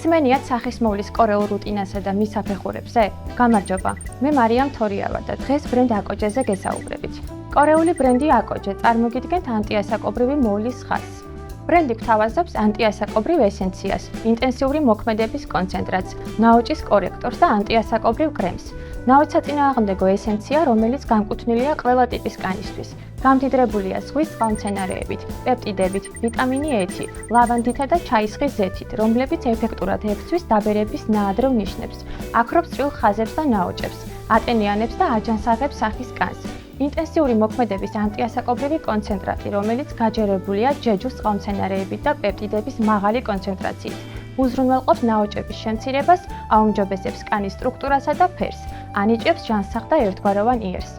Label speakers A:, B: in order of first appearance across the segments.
A: გისმენიათ სახისმოვლის კორეულ რუტინასა და მის საფეხურებზე? გამარჯობა, მე მარიამ თორია ვარ და დღეს ბრენდ აკოჯეზე გესაუბრებით. კორეული ბრენდი აკოჯე წარმოგიდგენთ ანტიასაკობრივი მოვლის ხაზს. ბრენდი გვთავაზობს ანტიასაკობრივ ესენციას, ინტენსიური მოქმედების კონცენტრატს, ნაოჭის კორექტორს და ანტიასაკობრივ კრემს. ნაოჭსაწინააღმდეგო ესენცია, რომელიც განკუთვნილია ყველა ტიპის კანისთვის. გამდიდრებულია ზღვის წყალმცენარეებით, პეპტიდებით, ვიტამინი E, ლავანდითა და ჩაისხის ზეთით, რომლებიც ეფექტურად ებრძვის დაბერების ნაადრევ ნიშნებს, აქრობს წვრილ ხაზებს და ნაოჭებს, ატენიანებს და აჯანსაღებს სახის კანს. ინტენსიური მოქმედების ანტიასაკობრივი კონცენტრატი, რომელიც გაჯერებულია ჯეჯუს წყალმცენარეებით და პეპტიდების მაღალი კონცენტრაციით. უზრუნველყოფს ნაოჭების შემცირებას, აუმჯობესებს კანის სტრუქტურასა და ფერს, ანიჭებს ჟანსაღ და ერთგვაროვან იერს.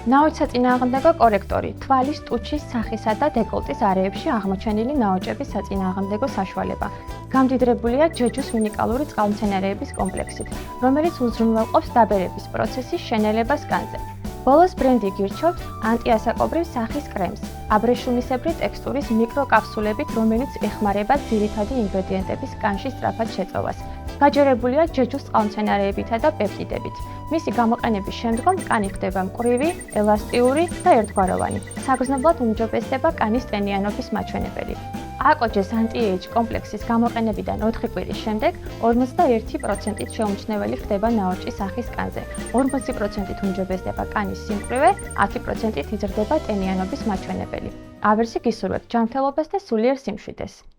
A: ნაოჭსაწინააღმდეგო კორექტორი, თვალის, ტუჩის, სახისა და დეკოლტის არეებში აღმოჩენილი ნაოჭების საწინააღმდეგო საშუალება. გამდიდრებულია ჯეჯუს უნიკალური წყალმცენარეების კომპლექსით, რომელიც უზრუნველყოფს დაბერების პროცესის შენელებას კანზე. ბოლოს ბრენდი გირჩევთ ანტიასაკობრივ სახის კრემს, აბრეშუმისებრი ტექსტურის მიკროკაფსულებით, რომელიც ეხმარება ძირითადი ინგრედიენტების კანში სწრაფად შეწოვას. გაჯერებულია ჯეჯუს წყალმცენარეებითა და პეპტიდებით. მისი გამოყენების შემდგომ კანი ხდება მკვრივი, ელასტიური და ერთგვაროვანი. საგრძნობლად უმჯობესდება კანის ტენიანობის მაჩვენებელი. აკოჯეს ანტი-ეიჯ კომპლექსის გამოყენებიდან 4 კვირის შემდეგ 51%-ით შეუმჩნეველი ხდება ნაოჭის სახის კანზე, 40%-ით უმჯობესდება კანის სიმკვრივე, 10%-ით იზრდება ტენიანობის მაჩვენებელი. ავერსი გისურვებთ ჯანმრთელობას და სულიერ სიმშვიდეს.